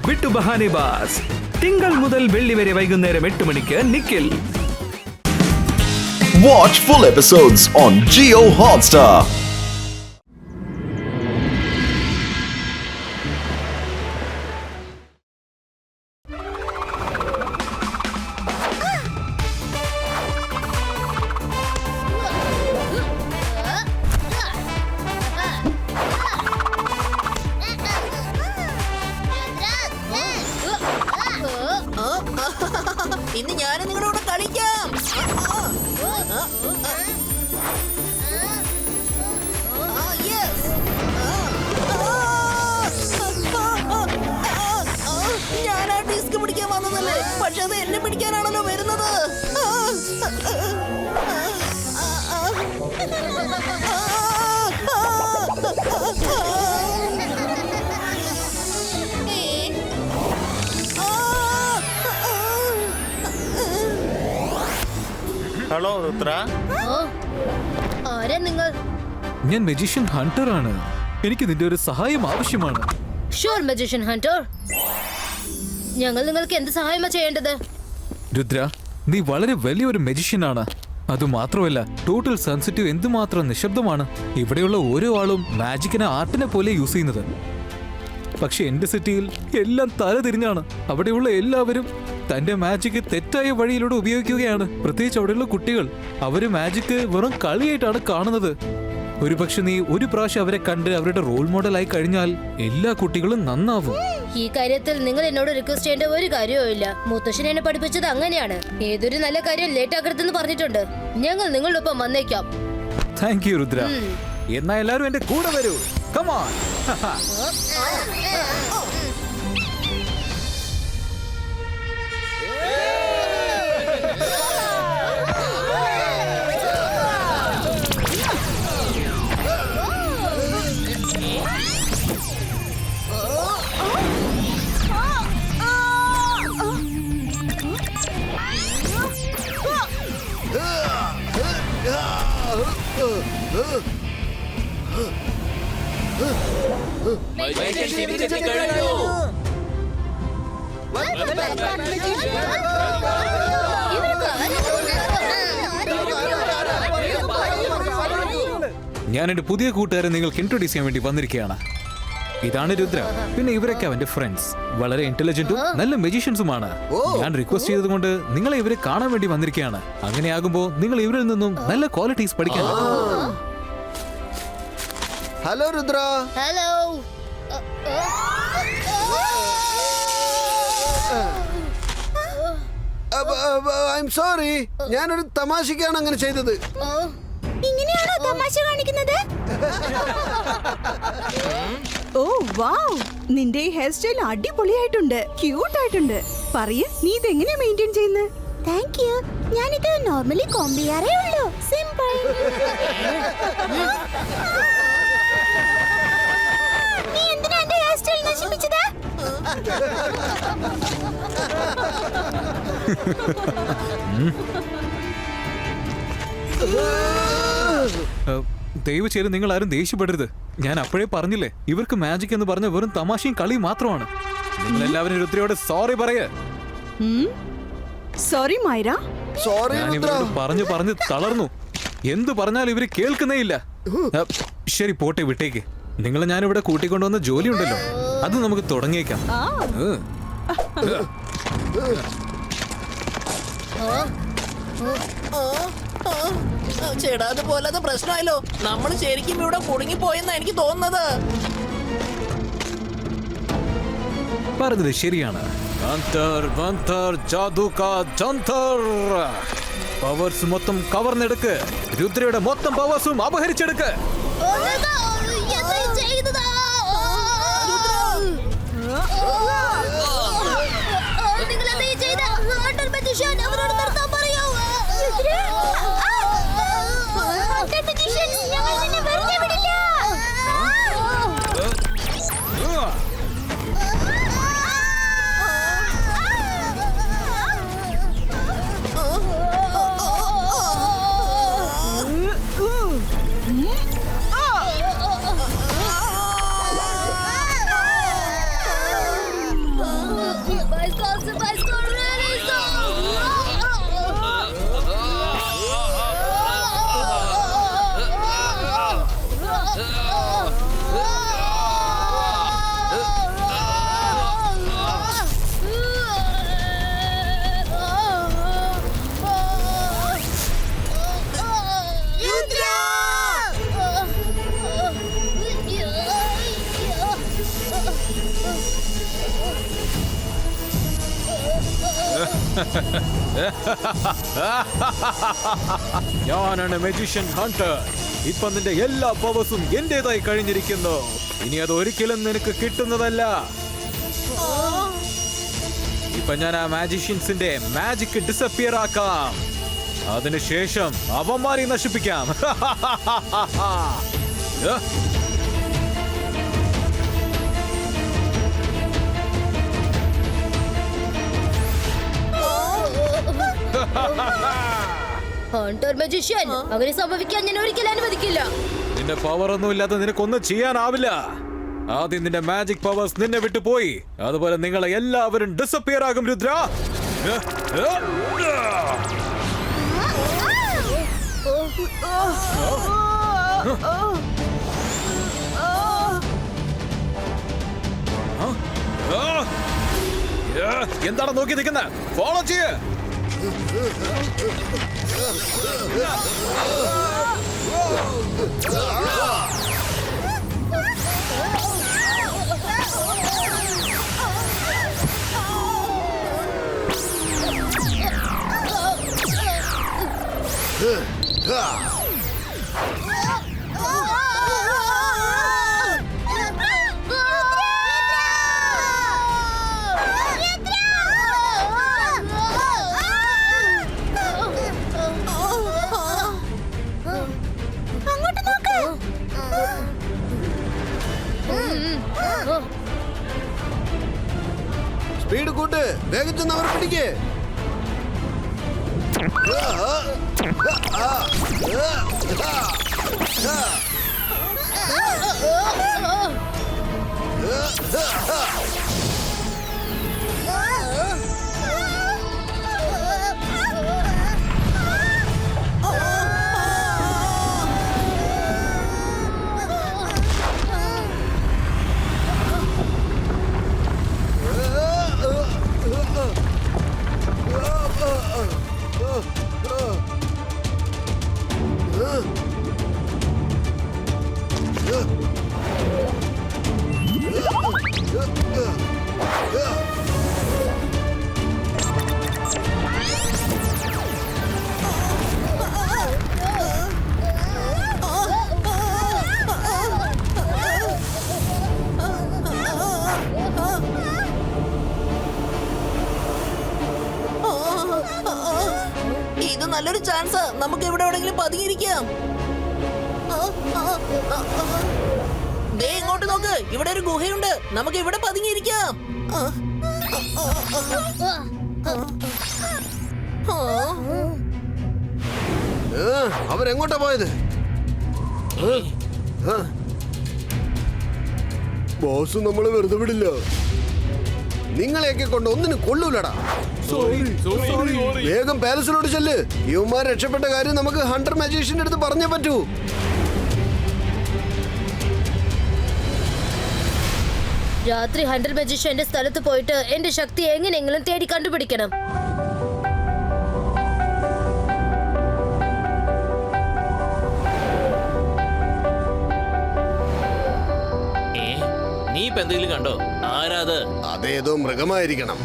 വിട്ടു ബഹാനെ ബാസ്. തിങ്കൾ മുതൽ വെള്ളി വരെ വൈകുന്നേരം 8 മണിക്ക് Nikhil. Watch full episodes on Jio Hotstar. ഇന്ന് ഞാൻ നിങ്ങളോട് കളിക്കാം. ഞാൻ ആ ഡിസ്ക് പിടിക്കാൻ വന്നതല്ലേ, പക്ഷെ അത് എന്നെ പിടിക്കാനാണല്ലോ വരുന്നത്. ഹലോ രുദ്ര. ആരാ നിങ്ങൾ? ഞാൻ മജീഷ്യൻ ഹണ്ടർ ആണ്. എനിക്ക് നിന്റെ ഒരു സഹായം ആവശ്യമാണ്. Sure magician Hunter. ഞങ്ങൾ നിങ്ങൾക്ക് എന്ത് സഹായമാ ചെയ്യേണ്ടത്? രുദ്ര, നീ വളരെ വലിയൊരു മജീഷ്യൻ ആണ്. അതുമാത്രമല്ല, ടോട്ടൽ സെൻസിറ്റീവ് എന്തുമാത്രം നിശബ്ദമാണ്. ഇവിടെയുള്ള ഓരോ ആളും മാജിക്കിനെ ആർട്ടിനെ പോലെ യൂസ് ചെയ്യുന്നത്. പക്ഷെ എന്റെ സിറ്റിയിൽ എല്ലാം തലതിരിഞ്ഞാണ്. അവിടെയുള്ള എല്ലാവരും തന്റെ മാജിക് തെറ്റായ വഴിയിലൂടെ ഉപയോഗിക്കുകയാണ്. പ്രത്യേകിച്ച് അവിടെയുള്ള കുട്ടികൾ. അവര് മാജിക് വെറും കളിയായിട്ടാണ് കാണുന്നത്. ഒരുപക്ഷെ നീ ഒരു പ്രാവശ്യം അവരെ കണ്ട് അവരുടെ റോൾ മോഡലായി കഴിഞ്ഞാൽ എല്ലാ കുട്ടികളും നന്നാവും. ഈ കാര്യത്തിൽ നിങ്ങൾ എന്നോട് റിക്വസ്റ്റ് ചെയ്യേണ്ട ഒരു കാര്യവും ഇല്ല. മുത്തശ്ശൻ എന്നെ പഠിപ്പിച്ചത് അങ്ങനെയാണ്. ഏതൊരു നല്ല കാര്യം ലേറ്റ് ആക്കരുതെന്ന് പറഞ്ഞിട്ടുണ്ട്. ഞങ്ങൾ നിങ്ങളുടെ ഒപ്പം വന്നേക്കാം. Thank you Rudra. എന്നാ എല്ലാരും എന്റെ കൂടെ വരൂ. Come on. ഞാൻ എന്റെ പുതിയ കൂട്ടുകാരെ നിങ്ങൾക്ക് ഇൻട്രൊഡ്യൂസ് ചെയ്യാൻ വേണ്ടി വന്നിരിക്കുകയാണ്. ഇതാണ് രുദ്ര. പിന്നെ ഇവരൊക്കെ അവന്റെ ഫ്രണ്ട്സ്. വളരെ ഇന്റലിജന്റും നല്ല മജീഷ്യൻസുമാണ്. ഞാൻ റിക്വസ്റ്റ് ചെയ്തതുകൊണ്ട് നിങ്ങളെ ഇവരെ കാണാൻ വേണ്ടി വന്നിരിക്കുകയാണ്. അങ്ങനെയാകുമ്പോ നിങ്ങൾ ഇവരിൽ നിന്നും നല്ല ക്വാളിറ്റീസ് പഠിക്കാൻ. Hello Rudra. Hello. I am sorry. ഞാനൊരു തമാശക്കാണ് അങ്ങനെ ചെയ്തത്. ഇങ്ങനെയാണോ തമാശ കാണിക്കുന്നത്? ഓ വാവ്, നിന്റെ ഈ ഹെയർ സ്റ്റൈൽ അടിപൊളിയായിട്ടുണ്ട്, ക്യൂട്ട് ആയിട്ടുണ്ട്. പറയ്, നീ ഇതെങ്ങനെയാ മെയിൻറ്റെയിൻ ചെയ്യുന്നത്? Thank you. ഞാനിത് നോർമലി കോംബ് ചെയ്യാറേ ഉള്ളൂ. സിമ്പിൾ. നീ എന്തിനാ എന്റെ ഹെയർ സ്റ്റൈൽ നശിപ്പിച്ചത്? ദയവ് ചെയ്ത് നിങ്ങൾ ആരും ദേഷ്യപ്പെടരുത്. ഞാൻ അപ്പോഴേ പറഞ്ഞില്ലേ, ഇവർക്ക് മാജിക് എന്ന് പറഞ്ഞ വെറും തമാശയും കളിയും മാത്രമാണ്. നിങ്ങൾ എല്ലാവരും രുദ്രയോട് സോറി പറയേ. സോറി മൈര. സോറി ഞാൻ രുദ്ര. ഇവരോട് പറഞ്ഞു പറഞ്ഞ് തളർന്നു. എന്തു പറഞ്ഞാലും ഇവര് കേൾക്കുന്നേ ഇല്ല. ശരി, പോട്ടെ, വിട്ടേക്ക്. നിങ്ങളെ ഞാനിവിടെ കൂട്ടിക്കൊണ്ടുവന്ന ജോലി ഉണ്ടല്ലോ, അത് നമുക്ക് തുടങ്ങിയേക്കാം. ചേട്ടാ, അതുപോലെ അത് പ്രശ്നമായല്ലോ. നമ്മൾ ശരിക്കും ഇവിടെ കുടുങ്ങിപ്പോയെന്നാ എനിക്ക് തോന്നുന്നത്. പറഞ്ഞത് ശരിയാണ്. പവേഴ്സ് മൊത്തം കവർന്നെടുക്ക്. രുദ്രയുടെ മൊത്തം പവേഴ്സും അപഹരിച്ചെടുക്ക്. ഞാനാണ് മെജിഷ്യൻ ഹണ്ടർ. ഇപ്പൊ നിന്റെ എല്ലാ പവേഴ്സും എന്റേതായി കഴിഞ്ഞിരിക്കുന്നു. ഇനി അത് ഒരിക്കലും നിനക്ക് കിട്ടുന്നതല്ല. ഇപ്പൊ ഞാൻ ആ മാജിഷ്യൻസിന്റെ മാജിക് ഡിസപ്പിയർ ആക്കാം. അതിനുശേഷം അവന്മാരെ നശിപ്പിക്കാം. ഹണ്ടർ മജീഷ്യൻ, അങ്ങനെ സംഭവിക്കാൻ ഞാൻ ഒരിക്കലും അനുവദിക്കില്ല. നിന്റെ പവർ ഒന്നും ഇല്ലാതെ നിനക്കൊന്നും ചെയ്യാനാവില്ല. ആദ്യം നിന്റെ മാജിക് പവേഴ്സ് നിന്നെ വിട്ടു പോയി. അതുപോലെ നിങ്ങളെ എല്ലാവരും ഡിസപ്പിയർ ആകും രുദ്ര. എന്താണ് നോക്കി നിൽക്കുന്നത്? ഫോളോ ചെയ്യ്. സ്പീഡ് കൂട്ട്, വേഗം ചെന്ന് അവർ പിടിക്കേ. ഇത് നല്ലൊരു ചാൻസാ. നമുക്ക് ഇവിടെ എവിടെയെങ്കിലും പതുങ്ങിയിരിക്കാം. ദേ ഇങ്ങോട്ട് നോക്ക്, ഇവിടെ ഒരു ഗുഹയുണ്ട്. നമുക്ക് ഇവിടെ പതുങ്ങിയിരിക്കാം. അവരെങ്ങോട്ടാ പോയത്? ബോസ് നമ്മളെ വെറുതെ വിടില്ല. നിങ്ങളെയൊക്കെ കൊണ്ട് ഒന്നിനും കൊള്ളൂലടാ. വേഗം പാലസിലോട്ട് ചെല്ല്. യുവമാർ രക്ഷപ്പെട്ട കാര്യം നമുക്ക് ഹണ്ടർ മജീഷ്യന്റെ അടുത്ത് പറഞ്ഞേ പറ്റൂ. രാത്രി ഹണ്ടർ മജീഷ്യന്റെ സ്ഥലത്ത് പോയിട്ട് എന്റെ ശക്തി എങ്ങനെയെങ്കിലും തേടി കണ്ടുപിടിക്കണം. നീ ഇപ്പൊ എന്തെങ്കിലും കണ്ടോ? ആരാത്? അതേതോ മൃഗമായിരിക്കണം.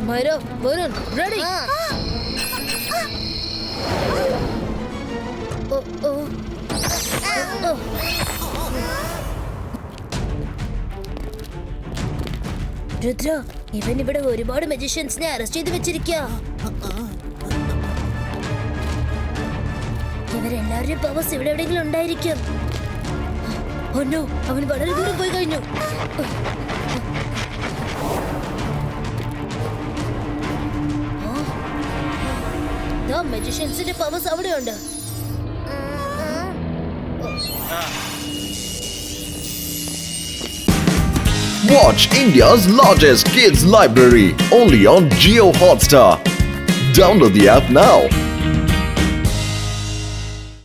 ഭൈരവ്, വരുൺ, ready? രുദ്ര, ഇവൻ ഇവിടെ ഒരുപാട് മജീഷ്യൻസിനെ അറസ്റ്റ് ചെയ്ത് വെച്ചിരിക്കുക. ഇവരെല്ലാവരുടെയും പവേഴ്സ് ഇവിടെ എവിടെയെങ്കിലും ഉണ്ടായിരിക്കും. ഓ നോ, അവൻ വളരെ ദൂരം പോയി കഴിഞ്ഞു. മജിഷ്യൻസിന്റെ പവേഴ്സ് അവിടെയുണ്ട്. Watch India's largest kids library only on Jio Hotstar. Download the app now.